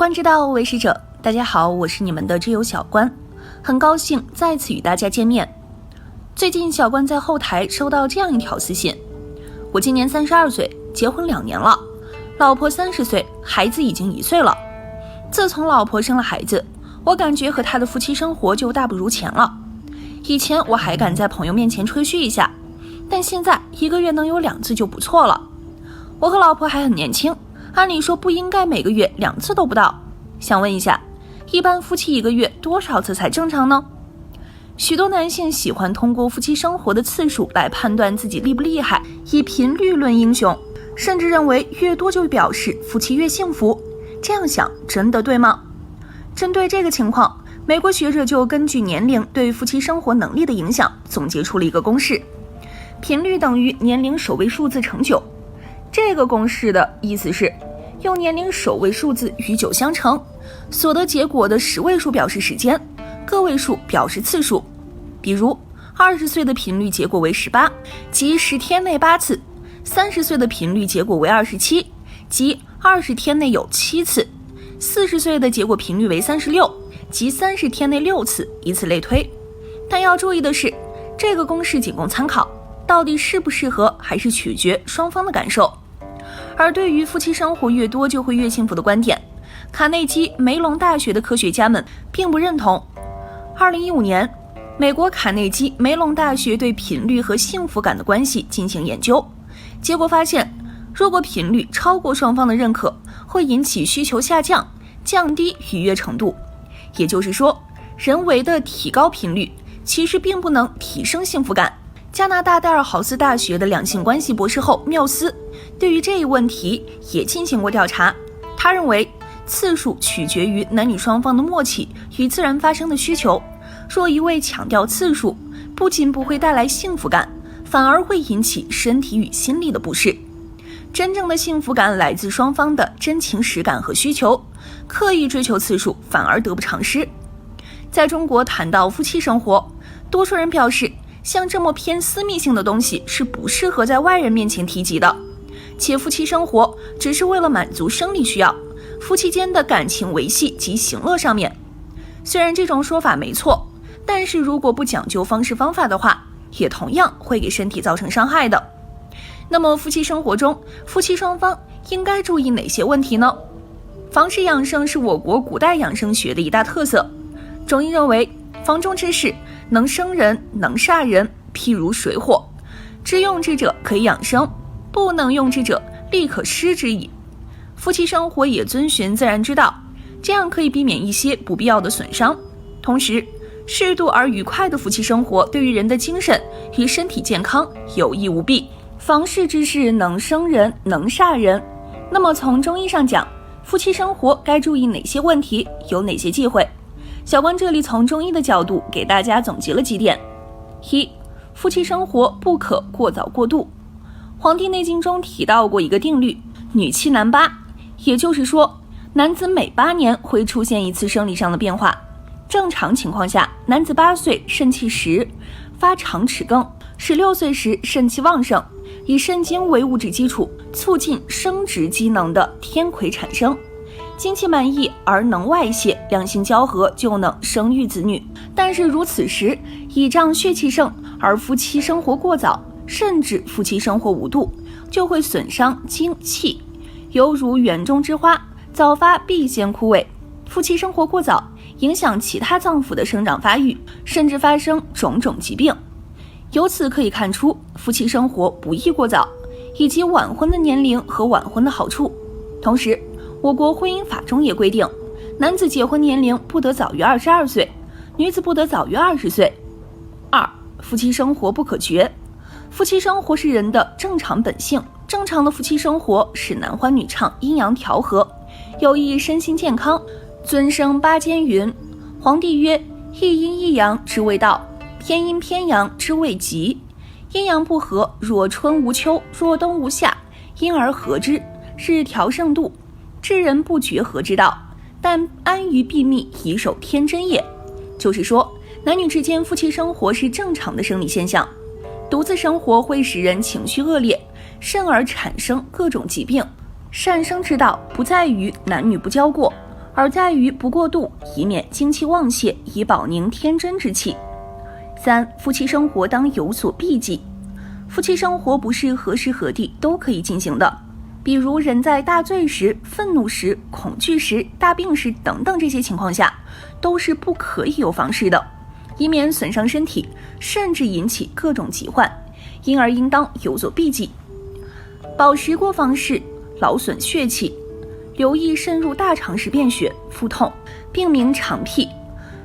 观之道为师者，大家好，我是你们的知友小关，很高兴再次与大家见面。最近小关在后台收到这样一条私信：我今年32岁，结婚2年了，老婆30岁，孩子已经1岁了。自从老婆生了孩子，我感觉和她的夫妻生活就大不如前了。以前我还敢在朋友面前吹嘘一下，但现在1个月能有2次就不错了。我和老婆还很年轻，按理说不应该每个月2次都不到。想问一下，一般夫妻1个月多少次才正常呢？许多男性喜欢通过夫妻生活的次数来判断自己厉不厉害，以频率论英雄，甚至认为越多就表示夫妻越幸福。这样想真的对吗？针对这个情况，美国学者就根据年龄对夫妻生活能力的影响，总结出了一个公式：频率等于年龄首位数字乘9。这个公式的意思是，用年龄首位数字与9相乘，所得结果的10位数表示时间，个位数表示次数。比如20岁的频率结果为18，即10天内8次；30岁的频率结果为27，即20天内有7次；40岁的结果频率为36，即30天内6次，以此类推。但要注意的是，这个公式仅供参考，到底适不适合还是取决双方的感受。而对于夫妻生活越多就会越幸福的观点，卡内基梅隆大学的科学家们并不认同。2015年，美国卡内基梅隆大学对频率和幸福感的关系进行研究，结果发现，如果频率超过双方的认可，会引起需求下降，降低愉悦程度。也就是说，人为的提高频率其实并不能提升幸福感。加拿大戴尔豪斯大学的两性关系博士后缪斯对于这一问题也进行过调查。他认为，次数取决于男女双方的默契与自然发生的需求。若一味强调次数，不仅不会带来幸福感，反而会引起身体与心理的不适。真正的幸福感来自双方的真情实感和需求，刻意追求次数反而得不偿失。在中国谈到夫妻生活，多数人表示，像这么偏私密性的东西是不适合在外人面前提及的，且夫妻生活只是为了满足生理需要，夫妻间的感情维系及行乐上面。虽然这种说法没错，但是如果不讲究方式方法的话，也同样会给身体造成伤害的。那么夫妻生活中，夫妻双方应该注意哪些问题呢？房事养生是我国古代养生学的一大特色。中医认为，房中之事能生人，能煞人，譬如水火，知用之者可以养生，不能用之者立可失之矣。夫妻生活也遵循自然之道，这样可以避免一些不必要的损伤。同时，适度而愉快的夫妻生活对于人的精神与身体健康有益无弊。房事之事能生人，能煞人。那么从中医上讲，夫妻生活该注意哪些问题，有哪些忌讳？小关这里从中医的角度给大家总结了几点。1. 夫妻生活不可过早过度。黄帝内经中提到过一个定律，女7男8，也就是说，男子每8年会出现一次生理上的变化。正常情况下，男子8岁肾气实，发长齿更；16岁时肾气旺盛，以肾精为物质基础，促进生殖机能的天癸产生。精气满溢而能外泄，两性交合就能生育子女。但是如此时，倚仗血气盛而夫妻生活过早，甚至夫妻生活无度，就会损伤精气，犹如园中之花，早发必先枯萎。夫妻生活过早，影响其他脏腑的生长发育，甚至发生种种疾病。由此可以看出，夫妻生活不宜过早，以及晚婚的年龄和晚婚的好处。同时，我国婚姻法中也规定，男子结婚年龄不得早于22岁，女子不得早于20岁。2. 夫妻生活不可绝。夫妻生活是人的正常本性，正常的夫妻生活使男欢女畅，阴阳调和，有益身心健康。尊生八间云，黄帝曰：一阴一阳之谓道，偏阴偏阳之谓吉。阴阳不和，若春无秋，若冬无夏，因而和之，是调盛度。知人不绝和之道，但安于闭密，以守天真也。就是说，男女之间夫妻生活是正常的生理现象，独自生活会使人情绪恶劣，甚而产生各种疾病。善生之道不在于男女不交过，而在于不过度，以免精气旺泄，以保宁天真之气。3、夫妻生活当有所避忌。夫妻生活不是何时何地都可以进行的，比如人在大醉时、愤怒时、恐惧时、大病时等等这些情况下，都是不可以有房事的，以免损伤身体，甚至引起各种疾患，因而应当有所避忌。饱食过房事，劳损血气，留意渗入大肠时便血、腹痛，病名肠癖。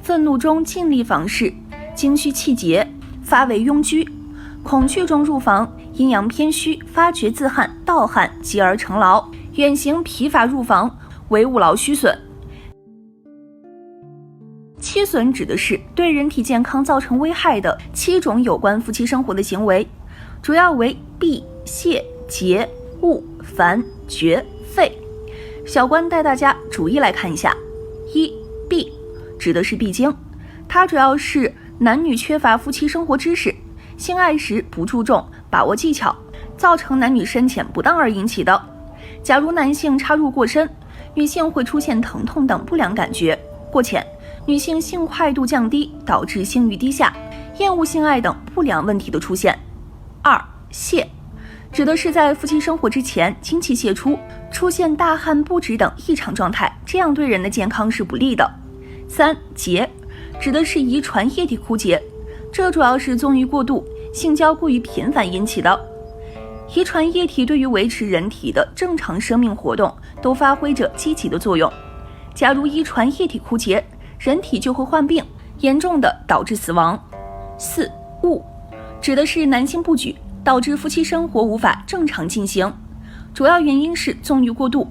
愤怒中尽力房事，精虚气结，发为痈疽。恐惧中入房，阴阳偏虚，发觉自汗、盗汗，继而成劳。远行疲乏入房，为物劳虚损。七损指的是对人体健康造成危害的7种有关夫妻生活的行为，主要为闭、泄、结、恶、烦、绝、废。小关带大家逐一来看一下。1、闭指的是闭经，它主要是男女缺乏夫妻生活知识，性爱时不注重把握技巧，造成男女深浅不当而引起的。假如男性插入过深，女性会出现疼痛等不良感觉；过浅，女性性快度降低，导致性欲低下，厌恶性爱等不良问题的出现。2、泄指的是在夫妻生活之前经期泄出，出现大汗不止等异常状态，这样对人的健康是不利的。3、结指的是遗传液体枯竭，这主要是纵欲过度、性交过于频繁引起的。遗传液体对于维持人体的正常生命活动都发挥着积极的作用。假如遗传液体枯竭，人体就会患病，严重的导致死亡。4、恶指的是男性不举，导致夫妻生活无法正常进行，主要原因是纵欲过度、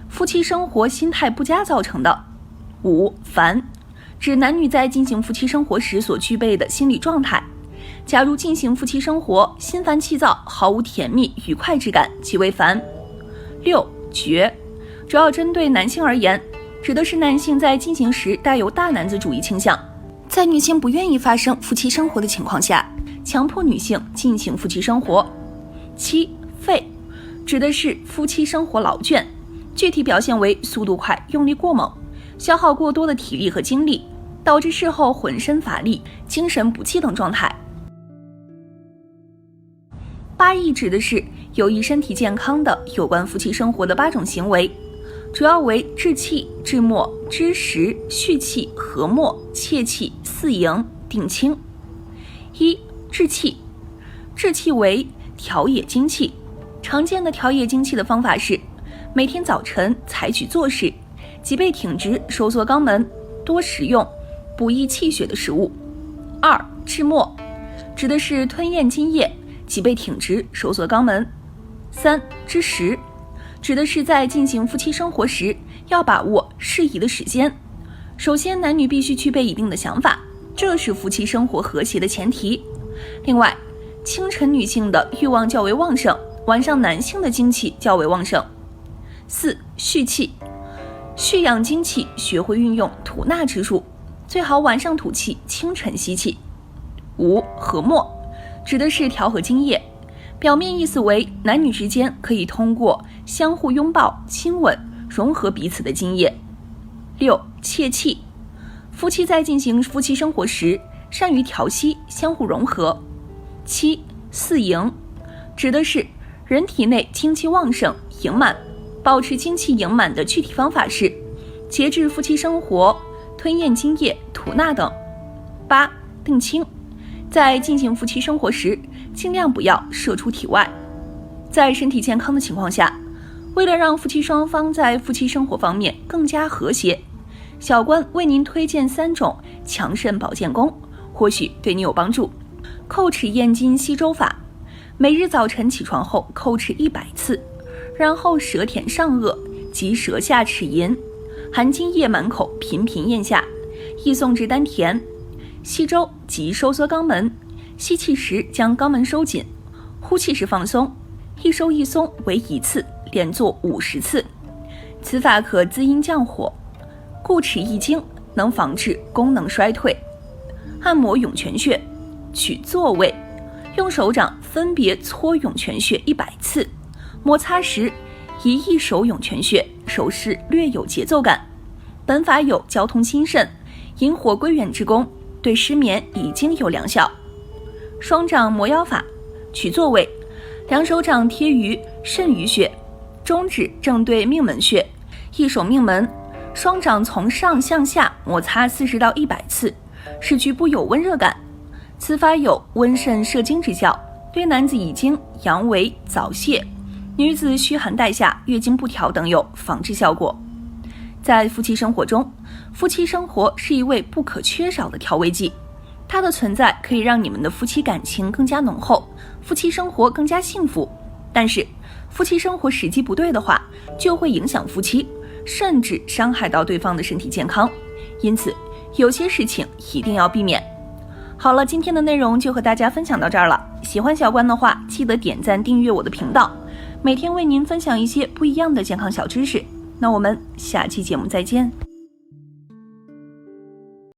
夫妻生活心态不佳造成的。5、烦指男女在进行夫妻生活时所具备的心理状态，假如进行夫妻生活心烦气躁，毫无甜蜜愉快之感，即为烦。6、绝主要针对男性而言，指的是男性在进行时带有大男子主义倾向，在女性不愿意发生夫妻生活的情况下，强迫女性进行夫妻生活。7、废指的是夫妻生活劳倦，具体表现为速度快、用力过猛，消耗过多的体力和精力，导致事后浑身乏力、精神不济等状态。8益指的是有益身体健康的有关夫妻生活的8种行为，主要为治气、治末、知时、蓄气、和末、切气、四营、定清。1、治气。治气为调冶精气，常见的调冶精气的方法是每天早晨采取坐式，脊背挺直，收缩肛门，多食用补益气血的食物。2、治末指的是吞咽津液，脊背挺直，收缩肛门。3、知时指的是在进行夫妻生活时要把握适宜的时间。首先，男女必须具备一定的想法，这是夫妻生活和谐的前提。另外，清晨女性的欲望较为旺盛，晚上男性的精气较为旺盛。4、蓄气。蓄养精气，学会运用吐纳之术，最好晚上吐气，清晨吸气。5、和末指的是调和精液，表面意思为男女之间可以通过相互拥抱、亲吻融合彼此的精液。6、切气。夫妻在进行夫妻生活时善于调息，相互融合。7、四营指的是人体内精气旺盛、盈满，保持精气盈满的具体方法是节制夫妻生活、吞咽精液、吐纳等。8、定清。在进行夫妻生活时，尽量不要射出体外。在身体健康的情况下，为了让夫妻双方在夫妻生活方面更加和谐，小关为您推荐3种强肾保健功，或许对你有帮助。叩齿咽津吸周法，每日早晨起床后叩齿100次，然后舌舔上颚及舌下齿龈，含津液满口频频咽下，意送至丹田。吸周即收缩肛门，吸气时将肛门收紧，呼气时放松，一收一松为1次，连做50次。此法可滋阴降火，固齿益精，能防治功能衰退。按摩涌泉穴，取坐位，用手掌分别搓涌泉穴100次，摩擦时移一手涌泉穴，手势略有节奏感。本法有交通清肾、引火归元之功，对失眠已经有良效。双掌摩腰法，取坐位，两手掌贴于肾俞穴，中指正对命门穴，一手命门，双掌从上向下摩擦40到100次，使局部有温热感。此法有温肾摄精之效，对男子遗精、阳痿、早泄、女子虚寒带下、月经不调等有防治效果。在夫妻生活中，夫妻生活是一味不可缺少的调味剂，它的存在可以让你们的夫妻感情更加浓厚，夫妻生活更加幸福。但是夫妻生活时机不对的话，就会影响夫妻，甚至伤害到对方的身体健康。因此有些事情一定要避免。好了，今天的内容就和大家分享到这儿了。喜欢小关的话，记得点赞订阅我的频道，每天为您分享一些不一样的健康小知识。那我们下期节目再见。